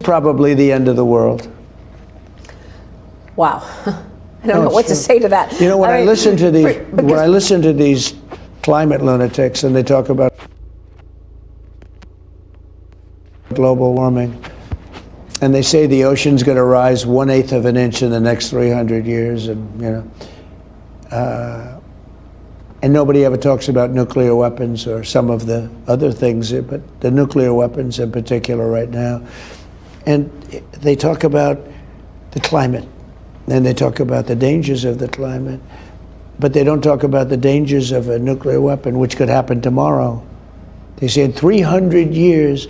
Probably the end of the world. Wow. I don't know what to say to that. You know, when I listen to these climate lunatics and they talk about global warming, and they say the ocean's going to rise 1/8 of an inch in the next 300 years, and and nobody ever talks about nuclear weapons or some of the other things, but the nuclear weapons in particular right now. And they talk about the climate, and they talk about the dangers of the climate, but they don't talk about the dangers of a nuclear weapon, which could happen tomorrow. They say in 300 years,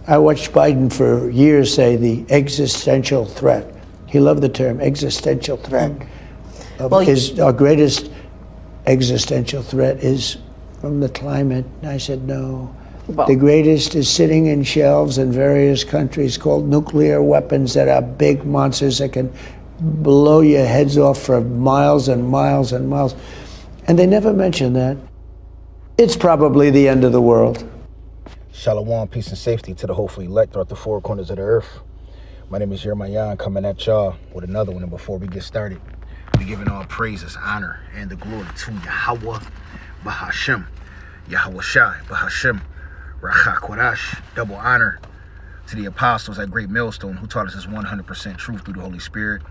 I watched Biden for years say the existential threat. He loved the term existential threat. Our greatest existential threat is from the climate. And I said, no. Well, the greatest is sitting in shelves in various countries called nuclear weapons that are big monsters that can blow your heads off for miles and miles and miles. And they never mention that. It's probably the end of the world. Shalom, peace and safety to the hopefully elect throughout the four corners of the earth. My name is Jeremiah, coming at y'all with another one. And before we get started, we giving all praises, honor, and the glory to Yahweh Bahashem, Yahweh Shai Bahashem, Racha Kodash. Double honor to the apostles at Great Millstone who taught us this 100% truth through the Holy Spirit.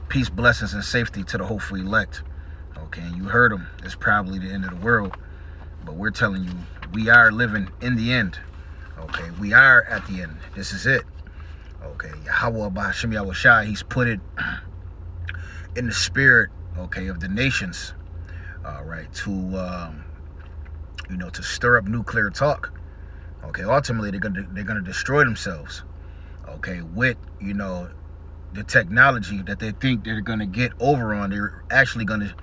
Peace, blessings, and safety to the hopefully elect. Okay, and you heard them. It's probably the end of the world, but we're telling you, we are living in the end. Okay, we are at the end. This is it. Okay, Yahweh Bahashem Yahweh Shai, he's put it in the spirit, okay, of the nations, all right, to to stir up nuclear talk. Okay, ultimately they're gonna destroy themselves. Okay, with the technology that they think they're gonna get over on, they're actually gonna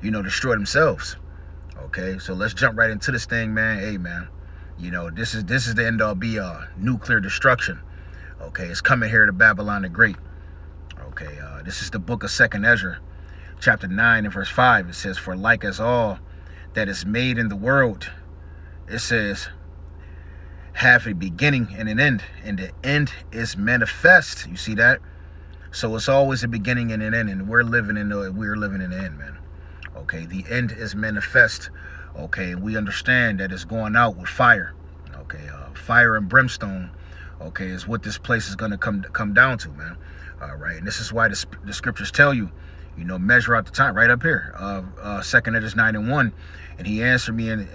destroy themselves. Okay, so let's jump right into this thing, man. Hey, man, this is the end all be all, nuclear destruction. Okay, it's coming here to Babylon the Great. Okay, this is the book of 2nd Ezra, chapter 9 and verse 5. It says, for like as all that is made in the world, it says, have a beginning and an end, and the end is manifest. You see that? So it's always a beginning and an end, and we're living in the end, man. Okay, the end is manifest. Okay, we understand that it's going out with fire. Okay, fire and brimstone. Okay, is what this place is gonna come down to, man. All right, and this is why the scriptures tell you, measure out the time. Right up here, 2nd Ezra 9 and 1, and he answered me and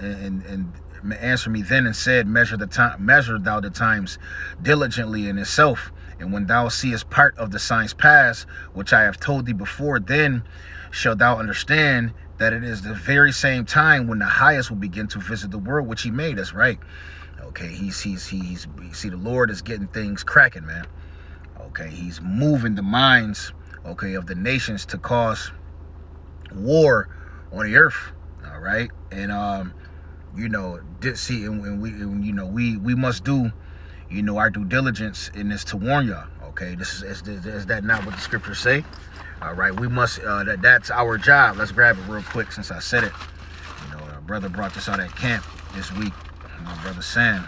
answered me then and said, measure thou the times diligently in itself, and when thou seest part of the signs pass, which I have told thee before, then shalt thou understand that it is the very same time when the highest will begin to visit the world which he made. That's right. Okay, he's the Lord is getting things cracking, man. Okay, he's moving the minds, okay, of the nations to cause war on the earth. All right, and we must do, our due diligence in this to warn y'all. Okay, is that not what the scriptures say? All right, we must. That's our job. Let's grab it real quick since I said it. Our brother brought this out at camp this week. My brother Sam.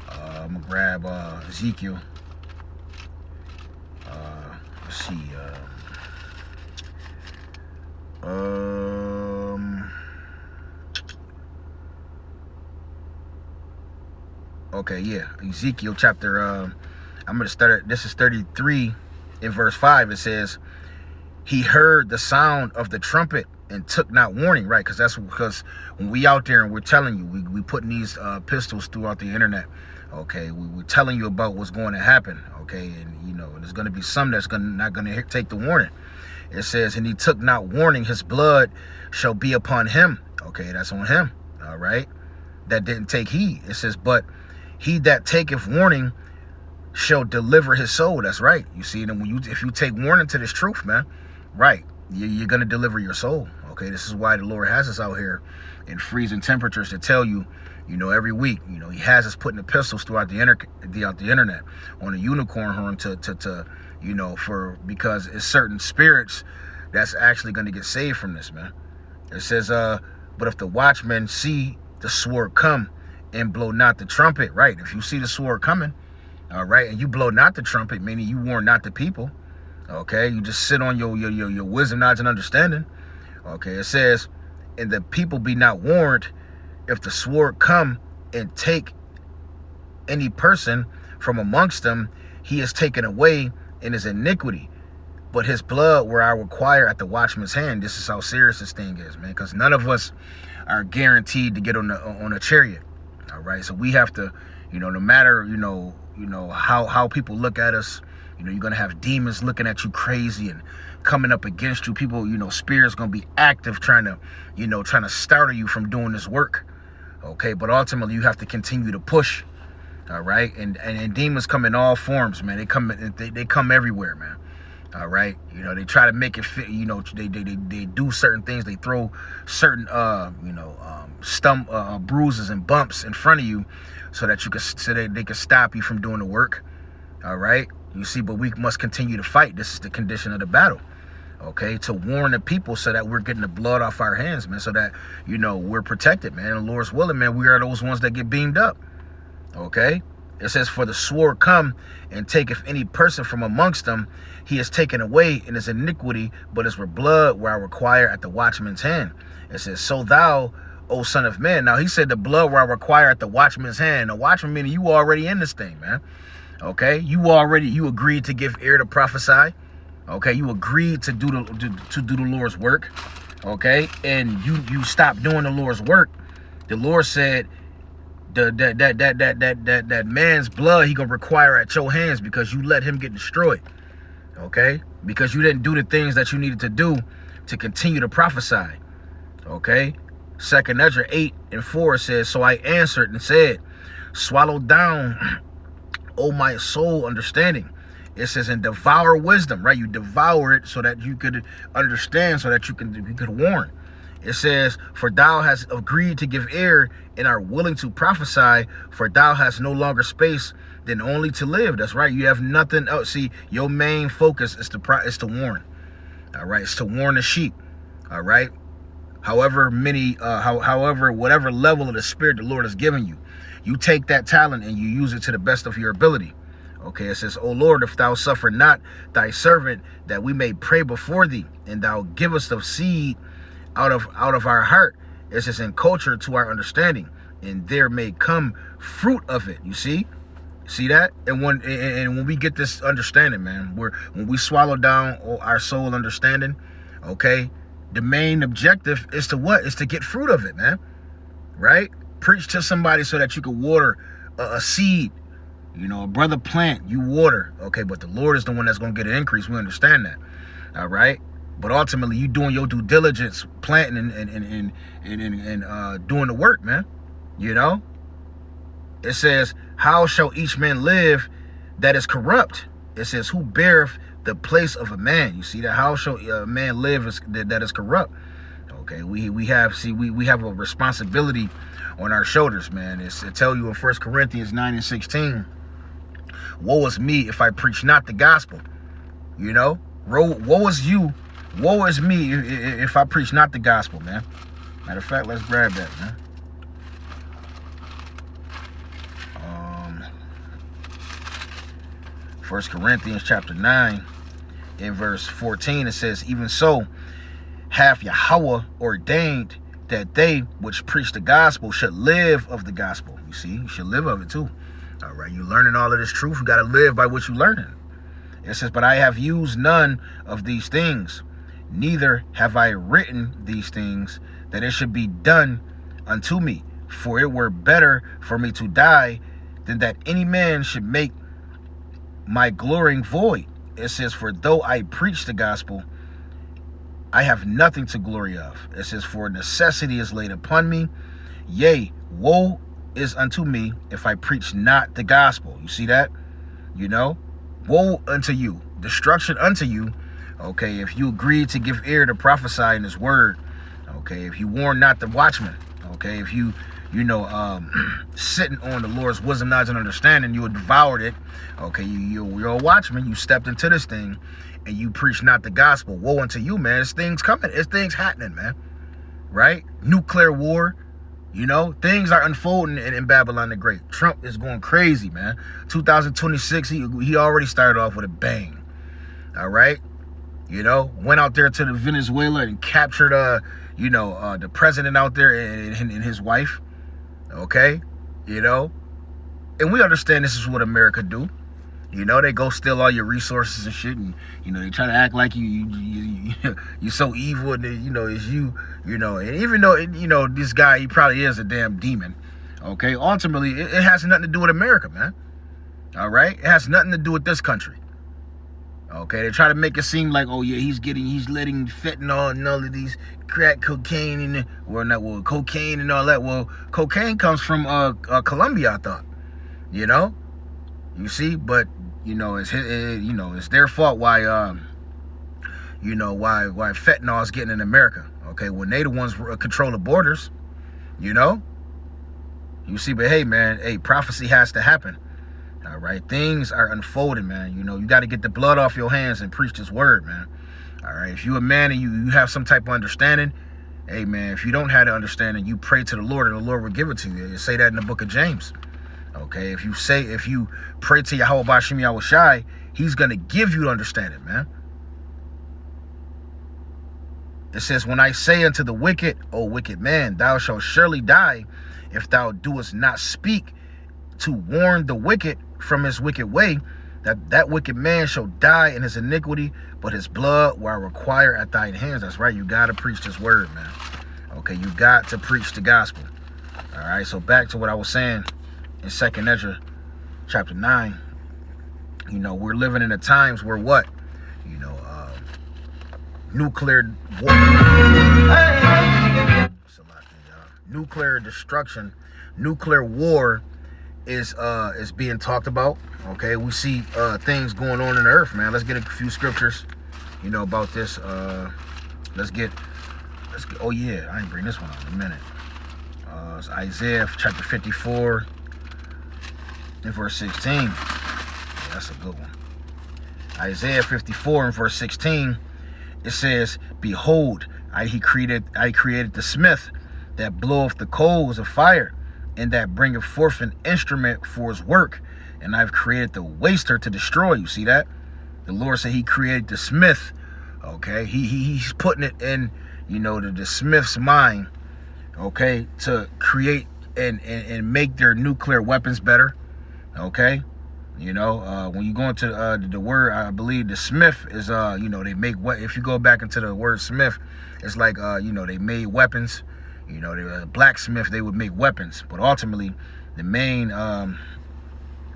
I'm gonna grab Ezekiel. Let's see. Okay, yeah, Ezekiel chapter. I'm gonna start. This is 33 in verse 5. It says, he heard the sound of the trumpet and took not warning, right? Because when we out there and we're telling you, we putting these pistols throughout the internet. Okay, we're telling you about what's going to happen. Okay, and there's going to be some that's not going to take the warning. It says, and he took not warning, his blood shall be upon him. Okay, that's on him. All right, that didn't take heed. It says, but he that taketh warning shall deliver his soul. That's right. You see, and if you take warning to this truth, man, right, you're going to deliver your soul. Okay, this is why the Lord has us out here in freezing temperatures to tell you, every week, he has us putting the pistols throughout the internet on a unicorn horn because it's certain spirits that's actually going to get saved from this, man. It says, but if the watchmen see the sword come and blow not the trumpet, right? If you see the sword coming, All right, and you blow not the trumpet, meaning you warn not the people. Okay, you just sit on your wisdom, knowledge, and understanding. Okay, it says, and the people be not warned, if the sword come and take any person from amongst them, he is taken away in his iniquity. But his blood will I require at the watchman's hand. This is how serious this thing is, man, because none of us are guaranteed to get on a chariot. All right, so we have to, no matter how people look at us, you're gonna have demons looking at you crazy and coming up against you. People, spirits gonna be active trying to startle you from doing this work. Okay, but ultimately you have to continue to push. All right, and demons come in all forms, man. They come everywhere, man. All right, they try to make it fit. They do certain things. They throw certain bruises and bumps in front of you, so that they can stop you from doing the work. All right, you see, but we must continue to fight. This is the condition of the battle. Okay, to warn the people so that we're getting the blood off our hands, man, so that we're protected, man. The Lord's willing, man, we are those ones that get beamed up. Okay, it says, for the sword come and taketh any person from amongst them, he is taken away in his iniquity, but his blood will I require at the watchman's hand. It says, so thou, O son of man. Now he said the blood will I require at the watchman's hand. The watchman meaning you already in this thing, man. Okay, you agreed to give ear to prophesy. Okay, you agreed to do the Lord's work. Okay, and you stopped doing the Lord's work. The Lord said that man's blood he gonna require at your hands because you let him get destroyed. Okay, because you didn't do the things that you needed to do to continue to prophesy. Okay, 2 Ezra 8:4 says, so I answered and said, swallow down, O my soul, understanding. It says, and devour wisdom, right? You devour it so that you could understand, so that you could warn. It says, for thou hast agreed to give ear and are willing to prophesy, for thou hast no longer space than only to live. That's right. You have nothing else. See, your main focus is to warn. All right. It's to warn the sheep. All right. However whatever level of the spirit the Lord has given you, you take that talent and you use it to the best of your ability. Okay, it says, O Lord, if thou suffer not thy servant that we may pray before thee, and thou give us the seed out of our heart, it says, in culture to our understanding, and there may come fruit of it. You see that? And when we get this understanding, man, when we swallow down our soul understanding, okay, the main objective is to what? Is to get fruit of it, man. Right? Preach to somebody so that you can water a seed. A brother plant, you water. Okay, but the Lord is the one that's going to get an increase. We understand that. All right? But ultimately, you doing your due diligence, planting and doing the work, man. It says, how shall each man live that is corrupt? It says, who beareth the place of a man? You see that? How shall a man live that is corrupt? Okay, we have a responsibility on our shoulders, man. It tell you in 1 Corinthians 9:16, woe is me if I preach not the gospel. Woe is you, woe is me if I preach not the gospel, man. Matter of fact, let's grab that, man. 1 Corinthians chapter 9 in verse 14, it says, even so hath Yahweh ordained that they which preach the gospel should live of the gospel. You see, you should live of it too. All right, you're learning all of this truth. You got to live by what you're learning. It says, but I have used none of these things, neither have I written these things, that it should be done unto me. For it were better for me to die than that any man should make my glorying void. It says, for though I preach the gospel, I have nothing to glory of. It says, for necessity is laid upon me. Yea, woe is unto me if I preach not the gospel. You see that? Woe unto you, destruction unto you. Okay, if you agree to give ear to prophesy in his word. Okay, if you warn not the watchman. Okay, if you sitting on the Lord's wisdom, knowledge, and understanding, you devoured it. Okay, you're a watchman. You stepped into this thing, and you preach not the gospel. Woe unto you, man. This thing's coming. This thing's happening, man. Right? Nuclear war. You know, things are unfolding in Babylon the Great. Trump is going crazy, man. 2026, he already started off with a bang. All right? You know, went out there to the Venezuela and captured, the president out there and his wife. Okay? You know? And we understand this is what America do. You know, they go steal all your resources and shit, and you know they try to act like you're so evil, and you know it's you, you know. And even though this guy, he probably is a damn demon. Okay, ultimately it has nothing to do with America, man. All right, it has nothing to do with this country. Okay, they try to make it seem like, oh yeah, he's letting fentanyl and all of these crack cocaine and cocaine and all that. Well, cocaine comes from Colombia, I thought. You know, you see, but you know it's their fault why fentanyl is getting in America. Okay, when they the ones control the borders. You know, you see, but hey, man, prophecy has to happen. All right, things are unfolding, man. You know, you got to get the blood off your hands and preach this word, man. All right, if you're a man and you have some type of understanding, hey, man, if you don't have the understanding, you pray to the Lord and the Lord will give it to you. You say that in the book of James. Okay, if you pray to Yahweh Bashim Yahweh Shai, he's going to give you understanding, man. It says, when I say unto the wicked, O wicked man, thou shalt surely die if thou doest not speak to warn the wicked from his wicked way, that wicked man shall die in his iniquity, but his blood will I require at thine hands. That's right, you got to preach this word, man. Okay, you got to preach the gospel. All right, so back to what I was saying in 2nd Ezra chapter 9. You know, we're living in the times where what? You know, nuclear war, nuclear destruction, nuclear war is being talked about. Okay, we see things going on in the earth, man. Let's get a few scriptures, you know, about this. Let's get. Oh yeah, I ain't bring this one up in a minute. It's Isaiah chapter 54 and verse 16. Yeah, that's a good one. Isaiah 54 and verse 16. It says, "Behold, I created the smith that bloweth the coals of fire, and that bringeth forth an instrument for his work. And I've created the waster to destroy." You see that? The Lord said he created the smith. Okay, he's putting it in, you know, the smith's mind. Okay, to create and make their nuclear weapons better. Okay, you know, when you go into the word, I believe the smith is you know, they make what, if you go back into the word smith, it's like you know, they made weapons. You know, they were a blacksmith, they would make weapons. But ultimately, the main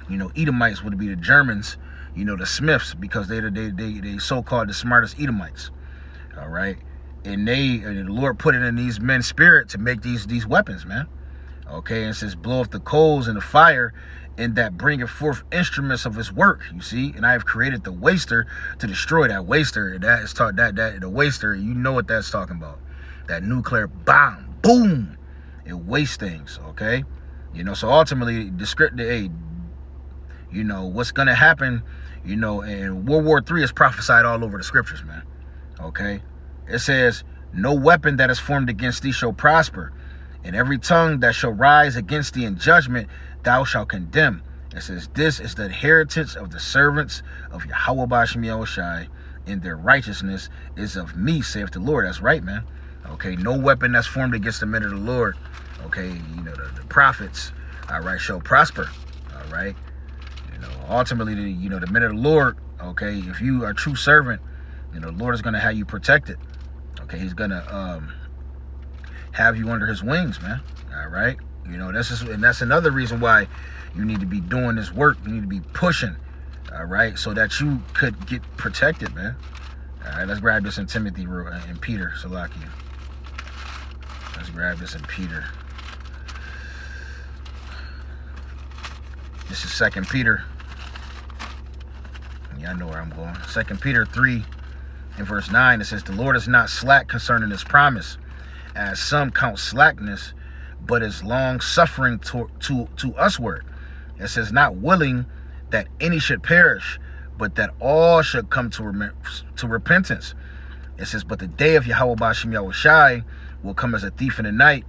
you know, Edomites would be the Germans, you know, the smiths, because they so-called the smartest Edomites. All right, and the Lord put it in these men's spirit to make these weapons, man. Okay, and it says, blow up the coals in the fire, and that bringeth forth instruments of his work. You see, and I have created the waster to destroy. That waster, that is taught that the waster, you know what that's talking about. That nuclear bomb, boom, it wastes things. Okay, you know, so ultimately the script, you know, what's gonna happen, you know, and World War III is prophesied all over the scriptures, man. Okay, it says, no weapon that is formed against thee shall prosper, and every tongue that shall rise against thee in judgment thou shalt condemn. It says, this is the inheritance of the servants of Yahweh Bashim Yahweh Shai, and their righteousness is of me, saith the Lord. That's right, man. Okay, no weapon that's formed against the men of the Lord, okay, you know, the prophets, all right, shall prosper. All right, you know, ultimately, you know, the men of the Lord, okay, if you are a true servant, you know, the Lord is going to have you protected. Okay, he's going to have you under his wings, man. All right, you know, and that's another reason why you need to be doing this work. You need to be pushing, all right, so that you could get protected, man. All right, let's grab this in Timothy and Peter, Salakia. Let's grab this in Peter. This is 2nd Peter. Yeah, I know where I'm going. 2 Peter 3 and verse 9. It says, the Lord is not slack concerning his promise, as some count slackness, but is long suffering to usward. It says, not willing that any should perish, but that all should come to repentance. It says, but the day of Yahweh Bashim Yahweh Shai will come as a thief in the night,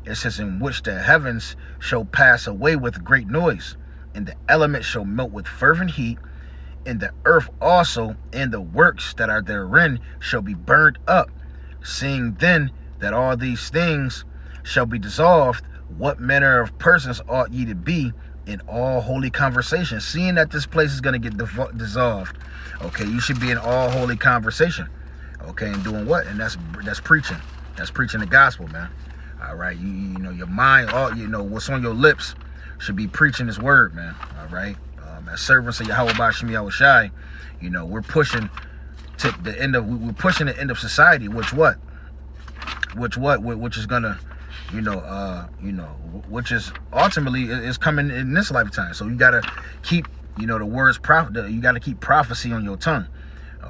It says, in which the heavens shall pass away with great noise, and the elements shall melt with fervent heat, and the earth also and the works that are therein shall be burned up. Seeing then that all these things shall be dissolved, what manner of persons ought ye to be in all holy conversation? Seeing that this place is going to get dissolved, okay, you should be in all holy conversation, okay, and doing what? And that's preaching. That's preaching the gospel, man. All right, you know, your mind, all, you know, what's on your lips should be preaching His word, man. All right, as servants of Yahweh B'Shem Yahweh Shai, you know, we're pushing to the end of, we're pushing the end of society, which is gonna, which is ultimately is coming in this lifetime. So you gotta keep, you know, the words prophet. You gotta keep prophecy on your tongue.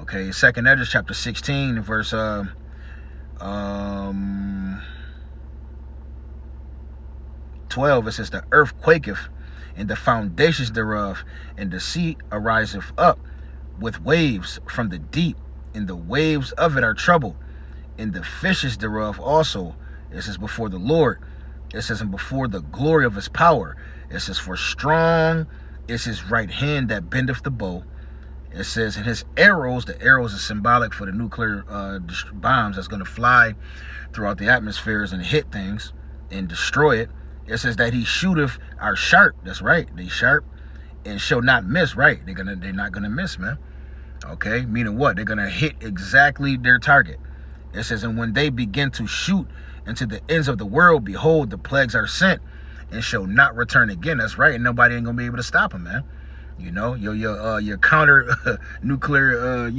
Okay, 2nd Esdras chapter 16, verse 12. It says, the earth quaketh, and the foundations thereof, and the sea ariseth up with waves from the deep, and the waves of it are troubled, and the fishes thereof also. It says, before the Lord. It says, and before the glory of His power. It says, for strong is His right hand that bendeth the bow. It says, and His arrows, the arrows is symbolic for the nuclear bombs that's going to fly throughout the atmospheres and hit things and destroy it. It says that He shooteth are sharp. That's right. They sharp and shall not miss. Right. They're not gonna miss, man. Okay. Meaning what? They're gonna hit exactly their target. It says, and when they begin to shoot into the ends of the world, behold, the plagues are sent and shall not return again. That's right. And nobody ain't gonna be able to stop them, man. You know, your counter nuclear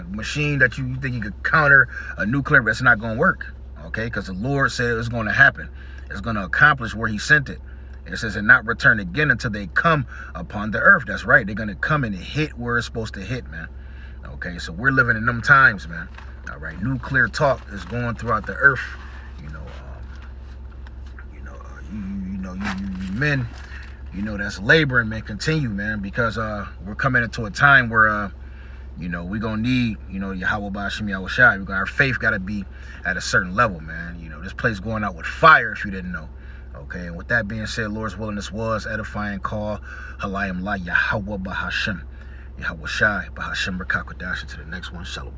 machine that you think you could counter a nuclear, but it's not gonna work. Okay, because the Lord said it was going to happen. It's going to accomplish where He sent it. It says, and not return again until they come upon the earth. That's right. They're going to come and hit where it's supposed to hit, man. Okay, so we're living in them times, man. All right, nuclear talk is going throughout the earth. You men, you know, that's laboring, man, continue, man, because we're coming into a time where we're gonna need, Yahweh B'Shem Yahweh Shai. Our faith gotta be at a certain level, man. You know, this place going out with fire, if you didn't know. Okay, and with that being said, Lord's willing, this was edifying call. Halayim La Yahweh B'Hashem Yahweh Shai B'Hashem B'Kakodash. To the next one, Shalom.